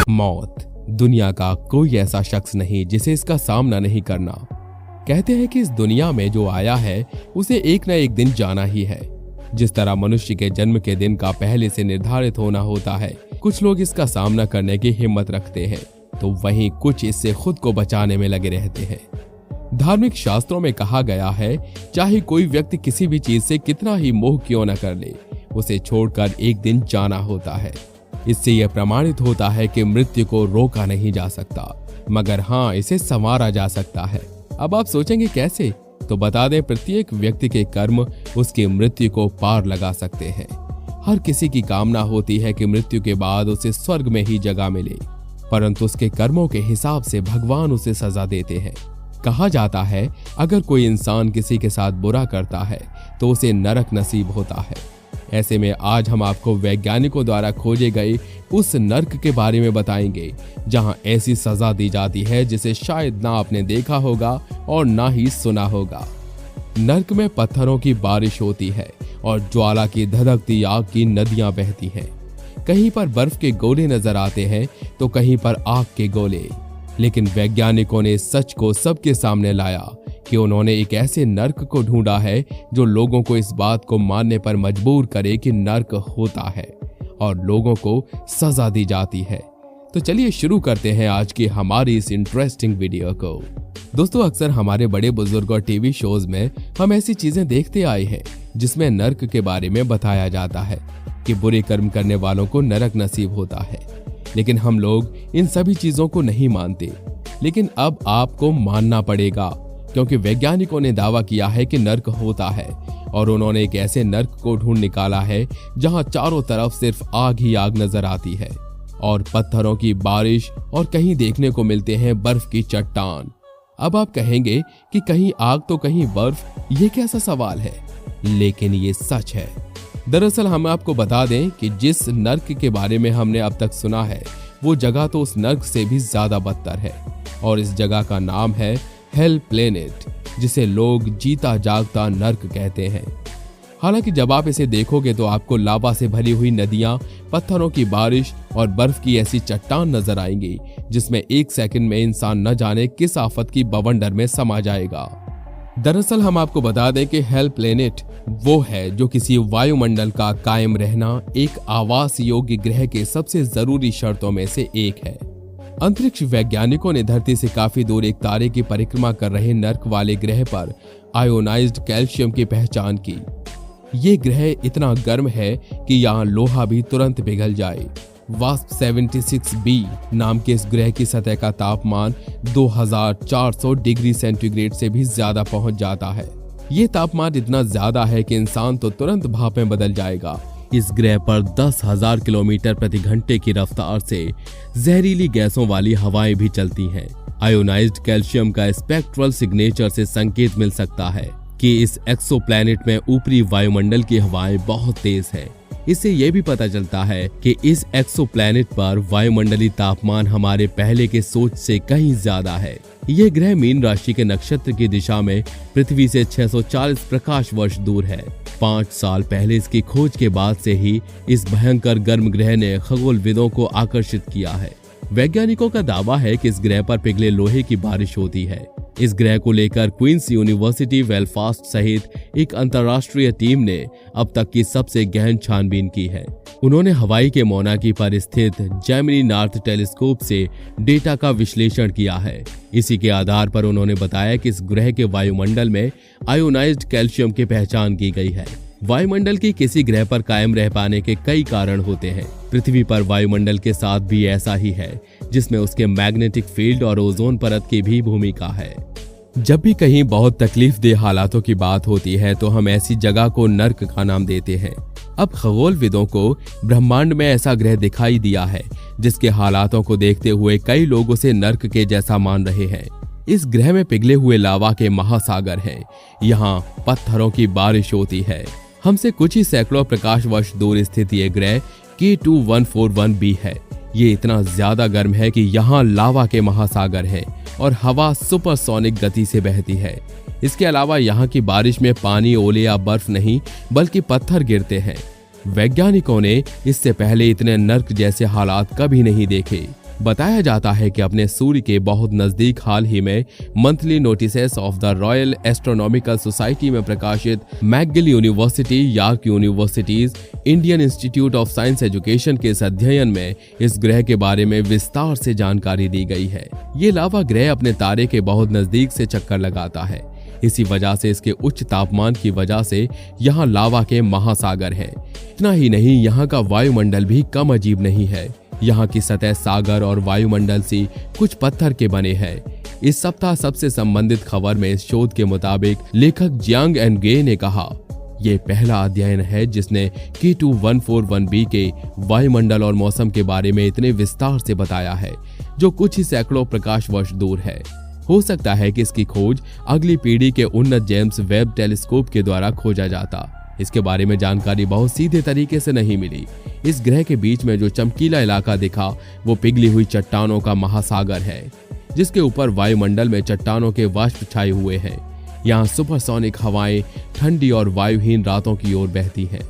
मौत, दुनिया का कोई ऐसा शख्स नहीं जिसे इसका सामना नहीं करना। कहते हैं कि इस दुनिया में जो आया है उसे एक न एक दिन जाना ही है। जिस तरह मनुष्य के जन्म के दिन का पहले से निर्धारित होना होता है, कुछ लोग इसका सामना करने की हिम्मत रखते हैं, तो वहीं कुछ इससे खुद को बचाने में लगे रहते हैं। धार्मिक शास्त्रों में कहा गया है, चाहे कोई व्यक्ति किसी भी चीज से कितना ही मोह क्यों न कर ले, उसे छोड़कर एक दिन जाना होता है। इससे यह प्रमाणित होता है कि मृत्यु को रोका नहीं जा सकता, मगर हाँ, इसे संवारा जा सकता है। अब आप सोचेंगे कैसे? तो बता दें, प्रत्येक व्यक्ति के कर्म उसकी मृत्यु को पार लगा सकते हैं। हर किसी की कामना होती है कि मृत्यु के बाद उसे स्वर्ग में ही जगह मिले, परंतु उसके कर्मों के हिसाब से भगवान उसे सजा देते हैं। कहा जाता है, अगर कोई इंसान किसी के साथ बुरा करता है तो उसे नरक नसीब होता है। ऐसे में आज हम आपको वैज्ञानिकों द्वारा खोजे गए उस नर्क के बारे में बताएंगे, जहां ऐसी सजा दी जाती है जिसे शायद ना आपने देखा होगा और ना ही सुना होगा। नर्क में पत्थरों की बारिश होती है और ज्वाला की धधकती आग की नदियां बहती हैं। कहीं पर बर्फ के गोले नजर आते हैं तो कहीं पर आग के गोले। लेकिन वैज्ञानिकों ने सच को सबके सामने लाया कि उन्होंने एक ऐसे नर्क को ढूंढा है जो लोगों को इस बात को मानने पर मजबूर करे कि नर्क होता है और लोगों को सजा दी जाती है। तो चलिए शुरू करते हैं आज की हमारी इस इंटरेस्टिंग वीडियो को। दोस्तों, अक्सर हमारे बड़े बुजुर्ग और टीवी शोज में हम ऐसी चीजें देखते आए हैं जिसमें नर्क के बारे में बताया जाता है कि बुरे कर्म करने वालों को नरक नसीब होता है। लेकिन हम लोग इन सभी चीजों को नहीं मानते, लेकिन अब आपको मानना पड़ेगा, क्योंकि वैज्ञानिकों ने दावा किया है कि नर्क होता है और उन्होंने एक ऐसे नर्क को ढूंढ निकाला है जहां चारों तरफ सिर्फ आग ही आग नजर आती है और पत्थरों की बारिश और कहीं देखने को मिलते हैं बर्फ की चट्टान। अब आप कहेंगे कि कहीं आग तो कहीं बर्फ, ये कैसा सवाल है? लेकिन ये सच है। दरअसल हम आपको बता दें कि जिस नर्क के बारे में हमने अब तक सुना है, वो जगह तो उस नर्क से भी ज्यादा बदतर है और इस जगह का नाम है हेल प्लेनेट, जिसे लोग जीता जागता नर्क कहते हैं। हालांकि जब आप इसे देखोगे तो आपको लावा से भरी हुई नदियां, पत्थरों की बारिश और बर्फ की ऐसी चट्टान नजर आएंगी जिसमें एक सेकंड में इंसान न जाने किस आफत की बवंडर में समा जाएगा। दरअसल हम आपको बता दें कि हेल प्लेनेट वो है जो किसी वायुमंडल का कायम रहना एक आवास योग्य ग्रह के सबसे जरूरी शर्तों में से एक है। अंतरिक्ष वैज्ञानिकों ने धरती से काफी दूर एक तारे की परिक्रमा कर रहे नर्क वाले ग्रह पर आयोनाइज्ड कैल्शियम की पहचान की। ये ग्रह इतना गर्म है कि यहाँ लोहा भी तुरंत पिघल जाए। वास्प 76b नाम के इस ग्रह की सतह का तापमान 2400 डिग्री सेंटीग्रेड से भी ज्यादा पहुंच जाता है। ये तापमान इतना ज्यादा है कि इंसान तो तुरंत भाप में बदल जाएगा। इस ग्रह पर 10,000 किलोमीटर प्रति घंटे की रफ्तार से जहरीली गैसों वाली हवाएं भी चलती हैं। आयोनाइज्ड कैल्शियम का स्पेक्ट्रल सिग्नेचर से संकेत मिल सकता है कि इस एक्सोप्लैनेट में ऊपरी वायुमंडल की हवाएं बहुत तेज है। इससे यह भी पता चलता है कि इस एक्सोप्लैनेट पर वायुमंडलीय तापमान हमारे पहले के सोच से कहीं ज्यादा है। यह ग्रह मीन राशि के नक्षत्र की दिशा में पृथ्वी से 640 प्रकाश वर्ष दूर है। 5 साल पहले इसकी खोज के बाद से ही इस भयंकर गर्म ग्रह ने खगोलविदों को आकर्षित किया है। वैज्ञानिकों का दावा है कि इस ग्रह पर पिघले लोहे की बारिश होती है। इस ग्रह को लेकर क्वींस यूनिवर्सिटी बेलफास्ट सहित एक अंतर्राष्ट्रीय टीम ने अब तक की सबसे गहन छानबीन की है। उन्होंने हवाई के मोनाकी पर स्थित जेमिनी नॉर्थ टेलीस्कोप से डेटा का विश्लेषण किया है। इसी के आधार पर उन्होंने बताया कि इस ग्रह के वायुमंडल में आयोनाइज्ड कैल्शियम की पहचान की गई है। वायुमंडल की किसी ग्रह पर कायम रह पाने के कई कारण होते हैं। पृथ्वी पर वायुमंडल के साथ भी ऐसा ही है, जिसमें उसके मैग्नेटिक फील्ड और ओजोन परत की भी भूमिका है। जब भी कहीं बहुत तकलीफदेह हालातों की बात होती है तो हम ऐसी जगह को नर्क का नाम देते हैं। अब खगोलविदों को ब्रह्मांड में ऐसा ग्रह दिखाई दिया है जिसके हालातों को देखते हुए कई लोग उसे नर्क के जैसा मान रहे हैं। इस ग्रह में पिघले हुए लावा के महासागर हैं। यहाँ पत्थरों की बारिश होती है। हमसे कुछ ही सैकड़ों प्रकाश वर्ष दूर स्थित ये ग्रह K2141b है। ये इतना ज्यादा गर्म है कि यहाँ लावा के महासागर हैं और हवा सुपरसोनिक गति से बहती है। इसके अलावा यहाँ की बारिश में पानी, ओले या बर्फ नहीं बल्कि पत्थर गिरते हैं। वैज्ञानिकों ने इससे पहले इतने नर्क जैसे हालात कभी नहीं देखे। बताया जाता है कि अपने सूर्य के बहुत नजदीक हाल ही में monthly notices of the royal astronomical society में प्रकाशित McGill university, York universities, Indian institute of science education के इस अध्ययन में इस ग्रह के बारे में विस्तार से जानकारी दी गई है। ये लावा ग्रह अपने तारे के बहुत नजदीक से चक्कर लगाता है। इसी वजह से इसके उच्च तापमान की वजह से यहाँ लावा के महासागर हैं। इतना ही नहीं, यहाँ का वायुमंडल भी कम अजीब नहीं है। यहाँ की सतह सागर और वायुमंडल से कुछ पत्थर के बने हैं। इस सप्ताह सबसे संबंधित खबर में इस शोध के मुताबिक लेखक जियांग एंड गे ने कहा, ये पहला अध्ययन है जिसने K2141b के वायुमंडल और मौसम के बारे में इतने विस्तार से बताया है, जो कुछ ही सैकड़ों प्रकाश वर्ष दूर है। हो सकता है कि इसकी खोज अगली पीढ़ी के उन्नत जेम्स वेब टेलीस्कोप के द्वारा खोजा जाता। इसके बारे में जानकारी बहुत सीधे तरीके से नहीं मिली। इस ग्रह के बीच में जो चमकीला इलाका दिखा वो पिघली हुई चट्टानों का महासागर है, जिसके ऊपर वायुमंडल में चट्टानों के वाष्प छाए हुए हैं। यहाँ सुपरसोनिक हवाएं ठंडी और वायुहीन रातों की ओर बहती हैं,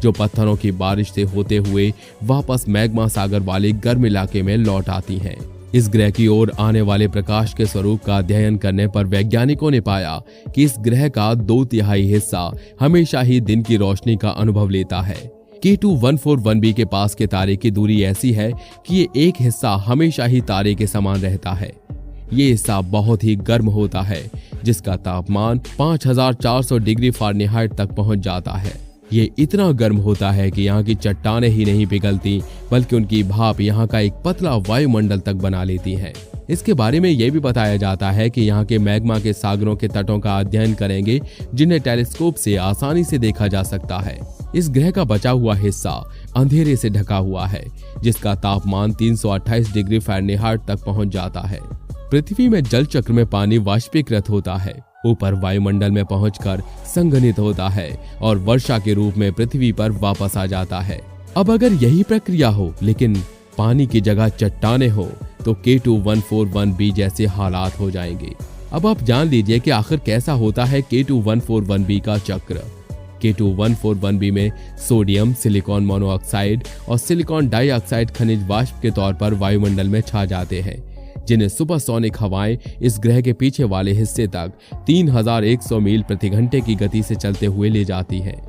जो पत्थरों की बारिश से होते हुए वापस मैग्मा सागर वाले गर्म इलाके में लौट आती हैं। इस ग्रह की ओर आने वाले प्रकाश के स्वरूप का अध्ययन करने पर वैज्ञानिकों ने पाया कि इस ग्रह का 2/3 हिस्सा हमेशा ही दिन की रोशनी का अनुभव लेता है। K2141b के पास के तारे की दूरी ऐसी है कि ये एक हिस्सा हमेशा ही तारे के समान रहता है। ये हिस्सा बहुत ही गर्म होता है, जिसका तापमान 5400 डिग्री फ़ारेनहाइट तक पहुंच जाता है। ये इतना गर्म होता है कि यहाँ की चट्टानें ही नहीं पिघलती, बल्कि उनकी भाप यहाँ का एक पतला वायुमंडल तक बना लेती हैं। इसके बारे में यह भी बताया जाता है कि यहाँ के मैग्मा के सागरों के तटों का अध्ययन करेंगे, जिन्हें टेलीस्कोप से आसानी से देखा जा सकता है। इस ग्रह का बचा हुआ हिस्सा अंधेरे से ढका हुआ है, जिसका तापमान 328 डिग्री फ़ारेनहाइट तक पहुंच जाता है। पृथ्वी में जल चक्र में पानी वाष्पीकृत होता है, ऊपर वायुमंडल में पहुंचकर संघनित होता है और वर्षा के रूप में पृथ्वी पर वापस आ जाता है। अब अगर यही प्रक्रिया हो लेकिन पानी की जगह चट्टानें हो तो K2141b जैसे हालात हो जाएंगे। अब आप जान लीजिए कि आखिर कैसा होता है K2141b का चक्र। K2141b में सोडियम, सिलिकॉन मोनोऑक्साइड और सिलिकॉन डाइऑक्साइड खनिज वाष्प के तौर पर वायुमंडल में छा जाते हैं, जिन्हें सुपरसोनिक हवाएं इस ग्रह के पीछे वाले हिस्से तक 3100 मील प्रति घंटे की गति से चलते हुए ले जाती हैं।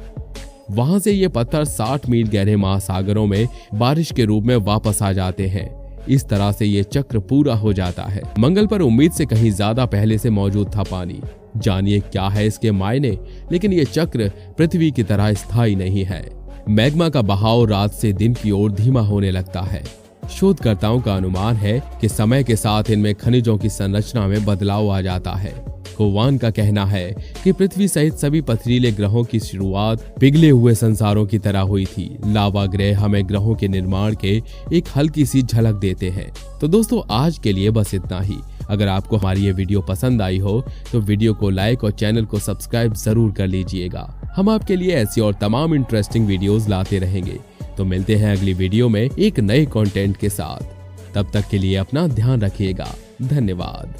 वहां से ये पत्थर 60 मील गहरे महासागरों में बारिश के रूप में वापस आ जाते हैं। इस तरह से ये चक्र पूरा हो जाता है। मंगल पर उम्मीद से कहीं ज्यादा पहले से मौजूद था पानी। जानिए क्या है इसके मायने। लेकिन ये चक्र पृथ्वी की तरह स्थायी नहीं है। मैग्मा का बहाव रात से दिन की ओर धीमा होने लगता है। शोधकर्ताओं का अनुमान है कि समय के साथ इनमें खनिजों की संरचना में बदलाव आ जाता है। कोवान का कहना है कि पृथ्वी सहित सभी पथरीले ग्रहों की शुरुआत पिघले हुए संसारों की तरह हुई थी। लावा ग्रह हमें ग्रहों के निर्माण के एक हल्की सी झलक देते हैं। तो दोस्तों, आज के लिए बस इतना ही। अगर आपको हमारी ये वीडियो पसंद आई हो तो वीडियो को लाइक और चैनल को सब्सक्राइब जरूर कर लीजिएगा। हम आपके लिए ऐसी और तमाम इंटरेस्टिंग वीडियोस लाते रहेंगे। तो मिलते हैं अगली वीडियो में एक नए कंटेंट के साथ। तब तक के लिए अपना ध्यान रखिएगा। धन्यवाद।